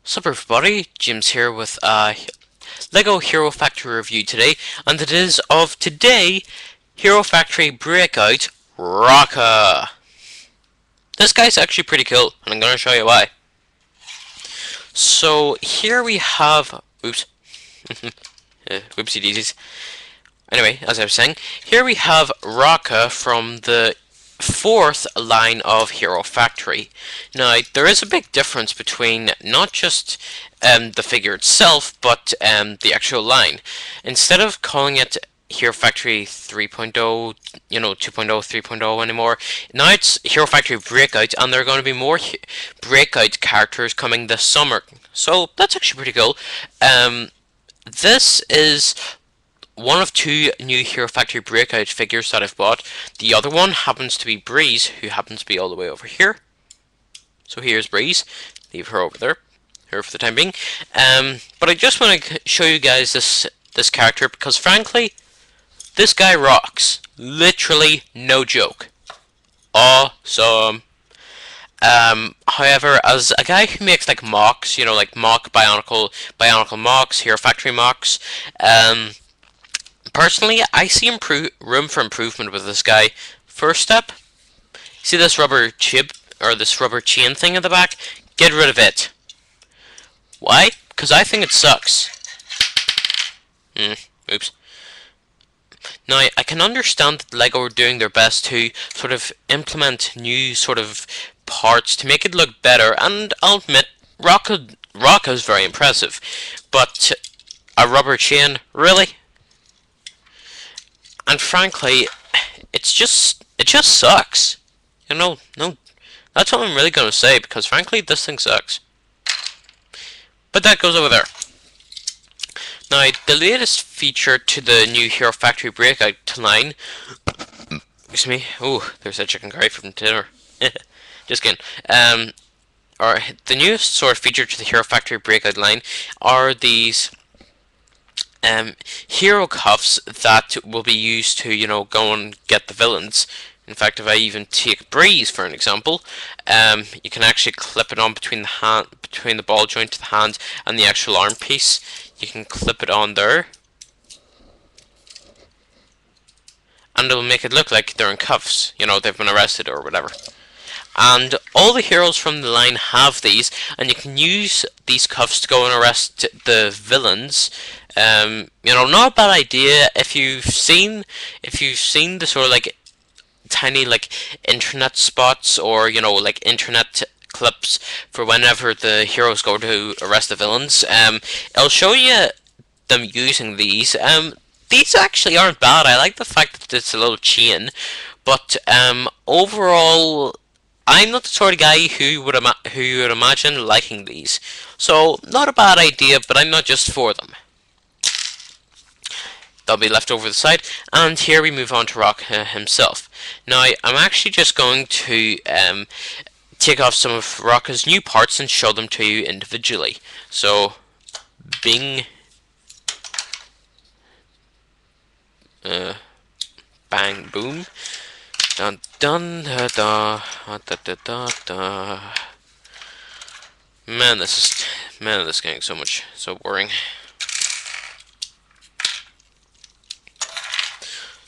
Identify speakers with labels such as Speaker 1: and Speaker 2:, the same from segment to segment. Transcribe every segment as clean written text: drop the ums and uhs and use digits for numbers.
Speaker 1: Sup everybody, Jim's here with a LEGO Hero Factory review today, and it is of today, Hero Factory Breakout Rocka. This guy's actually pretty cool, and I'm going to show you why. So here we have, oops, whoopsie daisies. Anyway, as I was saying, here we have Rocka from the fourth line of Hero Factory. Now, there is a big difference between not just the figure itself, but the actual line. Instead of calling it Hero Factory 3.0, 2.0, 3.0 anymore, now it's Hero Factory Breakout, and there are going to be more Breakout characters coming this summer. So that's actually pretty cool. This is one of two new Hero Factory Breakout figures that I've bought. The other one happens to be Breeze, who happens to be all the way over here. So here's Breeze. Leave her over there, here for the time being. But I just want to show you guys this character because, frankly, this guy rocks. Literally, no joke. Awesome. However, as a guy who makes like mocks, like mock Bionicle mocks, Hero Factory mocks, personally, I see room for improvement with this guy. First step, see this rubber chip or this rubber chain thing in the back? Get rid of it. Why? Because I think it sucks. Oops. Now, I can understand that LEGO are doing their best to sort of implement new sort of parts to make it look better, and I'll admit, Rocka is very impressive, but a rubber chain, really? And frankly, it just sucks. No, that's what I'm really gonna say, because frankly, this thing sucks. But that goes over there. Now, the latest feature to the new Hero Factory Breakout line, excuse me, oh, there's a chicken curry from dinner. Just kidding. Or the newest sort of feature to the Hero Factory Breakout line are these hero cuffs that will be used to, go and get the villains. In fact, if I even take Breeze for an example, you can actually clip it on between the ball joint to the hand and the actual arm piece. You can clip it on there, and it'll make it look like they're in cuffs. They've been arrested or whatever. And all the heroes from the line have these, and you can use these cuffs to go and arrest the villains. Not a bad idea if you've seen the sort of like tiny like internet spots or like internet clips for whenever the heroes go to arrest the villains. It'll show you them using these. These actually aren't bad. I like the fact that it's a little chain, but overall, I'm not the sort of guy who would imagine liking these. So, not a bad idea, but I'm not just for them. They'll be left over the side, and here we move on to Rocka himself. Now, I'm actually just going to take off some of Rocka's new parts and show them to you individually. So, bing, bang, boom. Dun dun da da da da da da. Man, this is getting so boring.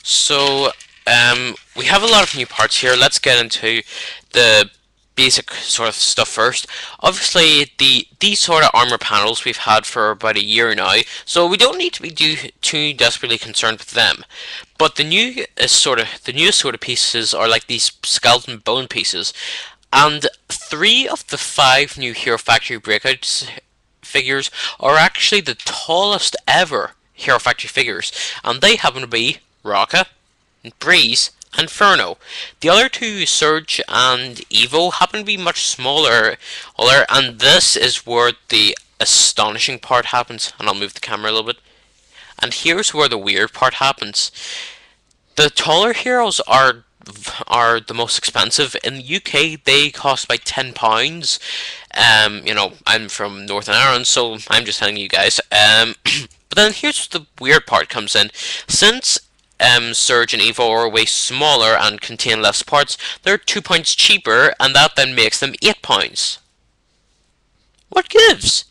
Speaker 1: So, we have a lot of new parts here. Let's get into the basic sort of stuff first. Obviously, these sort of armor panels we've had for about a year now, so we don't need to be too desperately concerned with them. But the newest sort of pieces are like these skeleton bone pieces, and 3 of the 5 new Hero Factory Breakout figures are actually the tallest ever Hero Factory figures, and they happen to be Rocka, Breeze, and Inferno. The other 2, Surge and Evo, happen to be much smaller, and this is where the astonishing part happens. And I'll move the camera a little bit. And here's where the weird part happens. The taller heroes are the most expensive. In the UK, they cost about £10. I'm from Northern Ireland, so I'm just telling you guys. But then here's the weird part comes in. Since Surge and Evo are way smaller and contain less parts, they're £2 cheaper, and that then makes them £8. What gives?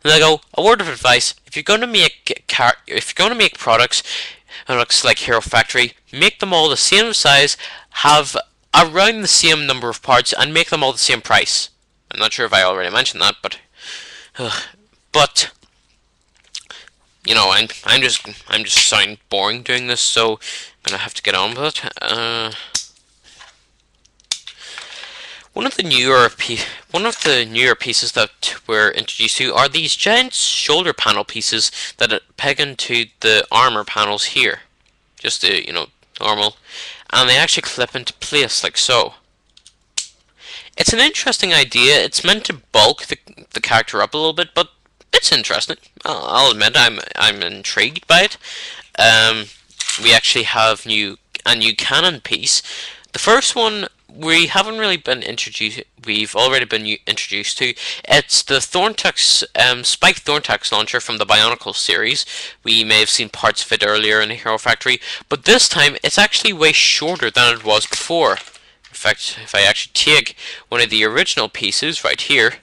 Speaker 1: And I go, a word of advice: if you're going to make products, it looks like Hero Factory, make them all the same size, have around the same number of parts, and make them all the same price. I'm not sure if I already mentioned that, but you know, I'm just sounding boring doing this, so I'm gonna have to get on with it. One of the newer pieces that we're introduced to are these giant shoulder panel pieces that peg into the armor panels here. Just normal, and they actually clip into place like so. It's an interesting idea. It's meant to bulk the character up a little bit, but it's interesting. I'll admit I'm intrigued by it. We actually have a new cannon piece. The first one we haven't really been introduced. We've already been introduced to. It's the Spike Thorntax launcher from the Bionicle series. We may have seen parts of it earlier in the Hero Factory, but this time it's actually way shorter than it was before. In fact, if I actually take one of the original pieces right here,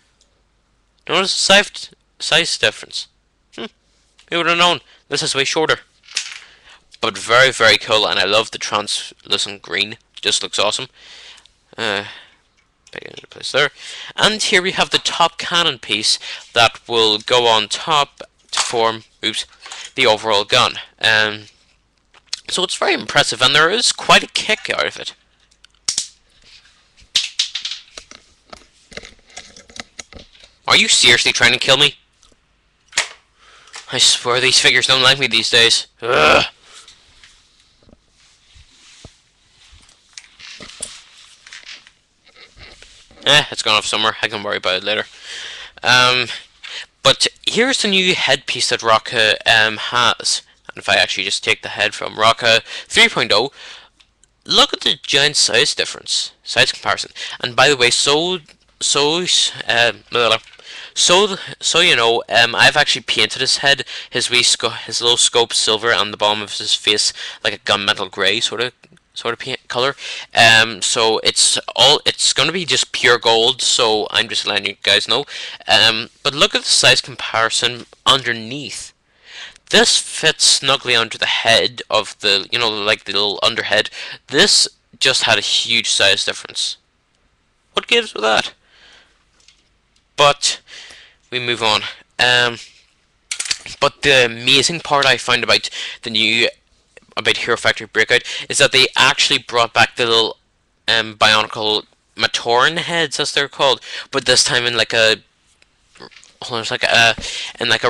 Speaker 1: notice the size difference. Who would have known? This is way shorter, but very, very cool, and I love the translucent green. Just looks awesome. Put it into place there. And here we have the top cannon piece that will go on top to form the overall gun. So it's very impressive, and there is quite a kick out of it. Are you seriously trying to kill me? I swear these figures don't like me these days. Ugh. It's gone off somewhere. I can worry about it later. But here's the new headpiece that Rocka has. And if I actually just take the head from Rocka 3.0, look at the giant size difference, size comparison. And by the way, you know, I've actually painted his head, his little scope silver, and the bottom of his face like a gunmetal grey sort of paint color. So it's gonna be just pure gold. So I'm just letting you guys know. But look at the size comparison underneath. This fits snugly under the head of the, like the little underhead. This just had a huge size difference. What gives with that? But we move on. But the amazing part I found about Hero Factory Breakout is that they actually brought back the little Bionicle Matoran heads, as they're called, but this time in like a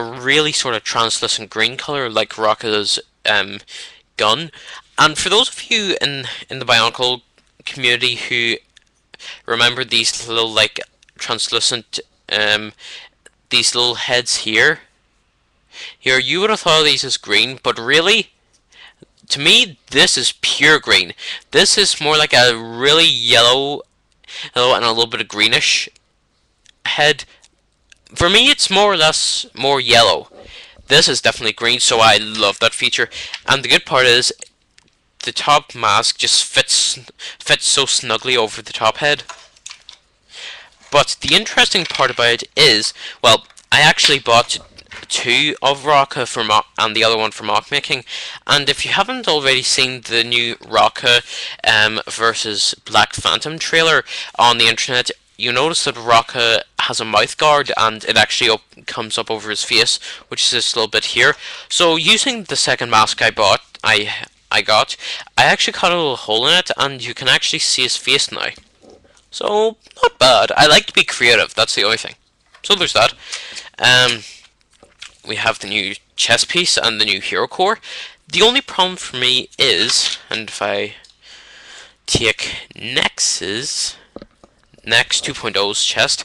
Speaker 1: really sort of translucent green color, like Rocka's gun. And for those of you in the Bionicle community who remember these little like translucent these little heads here, you would have thought of these as green, but really, to me, this is pure green. This is more like a really yellow and a little bit of greenish head. For me, it's more or less more yellow. This is definitely green, so I love that feature. And the good part is, the top mask just fits so snugly over the top head. But the interesting part about it is, well, I actually bought two of Rocka and the other one for mock making. And if you haven't already seen the new Rocka versus Black Phantom trailer on the internet, you notice that Rocka has a mouth guard, and it actually comes up over his face, which is this little bit here. So using the second mask I actually cut a little hole in it, and you can actually see his face now. So not bad. I like to be creative. That's the only thing. So there's that. We have the new chest piece and the new hero core. The only problem for me is, and if I take Nex 2.0's chest,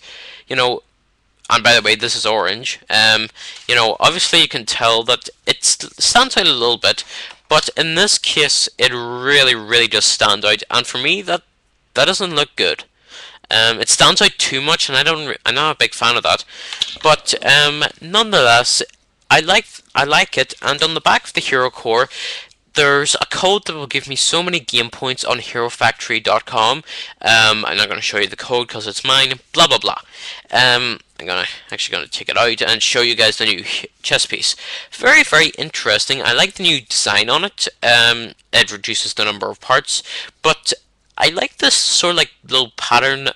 Speaker 1: and by the way, this is orange. Obviously you can tell that it stands out a little bit, but in this case, it really, really does stand out. And for me, that doesn't look good. It stands out too much, and I'm not a big fan of that. But nonetheless, I like it. And on the back of the hero core, there's a code that will give me so many game points on HeroFactory.com. I'm not going to show you the code because it's mine. Blah blah blah. actually gonna take it out and show you guys the new chest piece. Very, very interesting. I like the new design on it. It reduces the number of parts, but I like this sort of like little pattern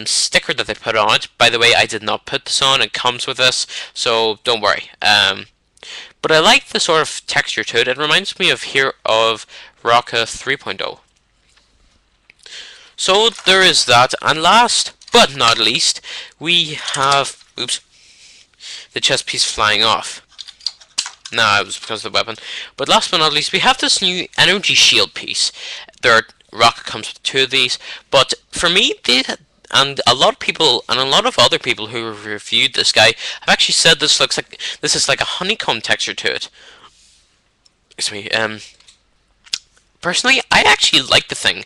Speaker 1: sticker that they put on it. By the way, I did not put this on. It comes with this, so don't worry. But I like the sort of texture to it. It reminds me of Rocka 3.0. So there is that, and last but not least, we have the chest piece flying off. Nah, it was because of the weapon. But last but not least, we have this new energy shield piece. Rocka comes with 2 of these, but for me, and a lot of people and a lot of other people who have reviewed this guy have actually said this is like a honeycomb texture to it. Excuse me. Personally, I actually like the thing.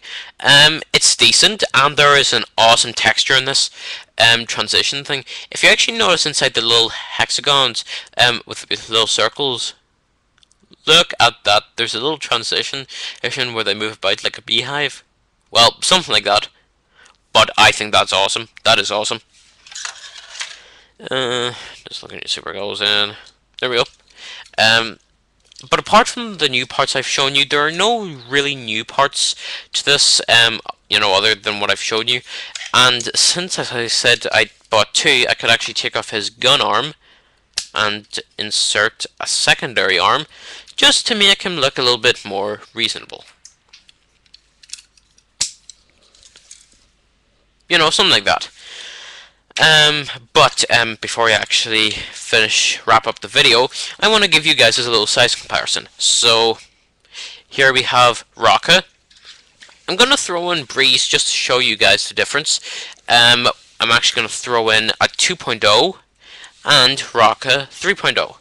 Speaker 1: It's decent, and there is an awesome texture in this transition thing. If you actually notice inside the little hexagons with little circles, look at that. There's a little transition where they move about like a beehive. Well, something like that. But I think that's awesome. That is awesome. Just looking at your super goals in. There we go. But apart from the new parts I've shown you, there are no really new parts to this, other than what I've shown you. And since, as I said, I bought 2, I could actually take off his gun arm and insert a secondary arm, just to make him look a little bit more reasonable. Something like that. But before I actually wrap up the video, I want to give you guys a little size comparison. So here we have Rocka. I'm going to throw in Breeze just to show you guys the difference. I'm actually going to throw in a 2.0 and Rocka 3.0.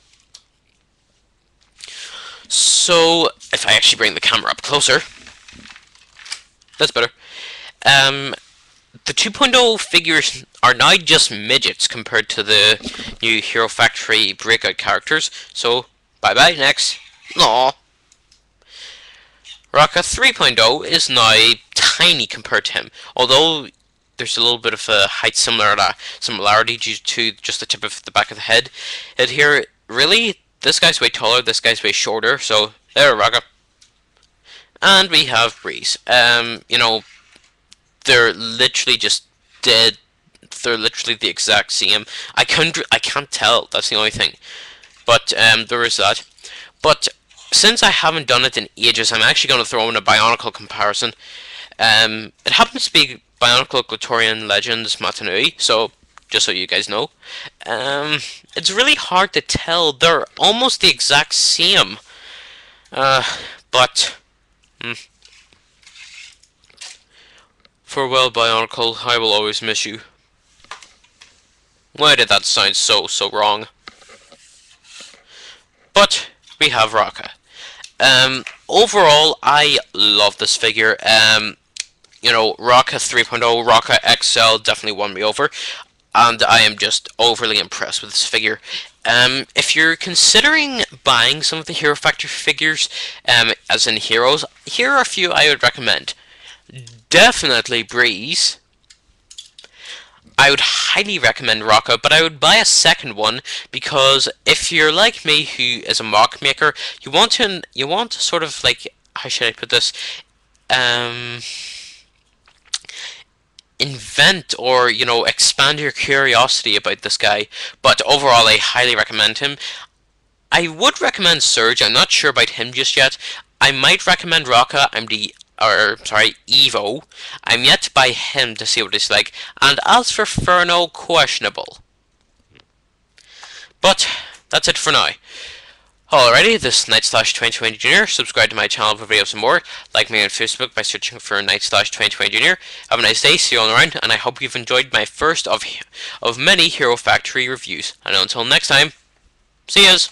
Speaker 1: So if I actually bring the camera up closer, that's better. The 2.0 figures are now just midgets compared to the new Hero Factory Breakout characters. So, bye-bye, next. Aww. Rocka 3.0 is now tiny compared to him, although there's a little bit of a height similarity due to just the tip of the back of the head. And here, really, this guy's way taller, this guy's way shorter, so there, Rocka. And we have Breeze. They're literally just dead. They're literally the exact same. I can't tell. That's the only thing. But there is that. But since I haven't done it in ages, I'm actually going to throw in a Bionicle comparison. It happens to be Bionicle Glatorian Legends Matanui, so just so you guys know. It's really hard to tell. They're almost the exact same. But farewell, Bionicle, I will always miss you. Why did that sound so wrong? But we have Rocka. Overall, I love this figure. Rocka 3.0, Rocka XL definitely won me over, and I am just overly impressed with this figure. If you're considering buying some of the Hero Factory figures, as in heroes, here are a few I would recommend. Definitely Breeze. I would highly recommend Rocka, but I would buy a second one because if you're like me, who is a mock maker, you want to sort of like, how should I put this? Invent or expand your curiosity about this guy. But overall, I highly recommend him. I would recommend Surge. I'm not sure about him just yet. I might recommend Rocka. Evo. I'm yet to buy him to see what it's like. And as for Furno, questionable. But that's it for now. Alrighty, this is Knight/2020 Junior. Subscribe to my channel for videos and more. Like me on Facebook by searching for Knight/2020 Junior. Have a nice day, see you all around, and I hope you've enjoyed my first of many Hero Factory reviews. And until next time, see yous!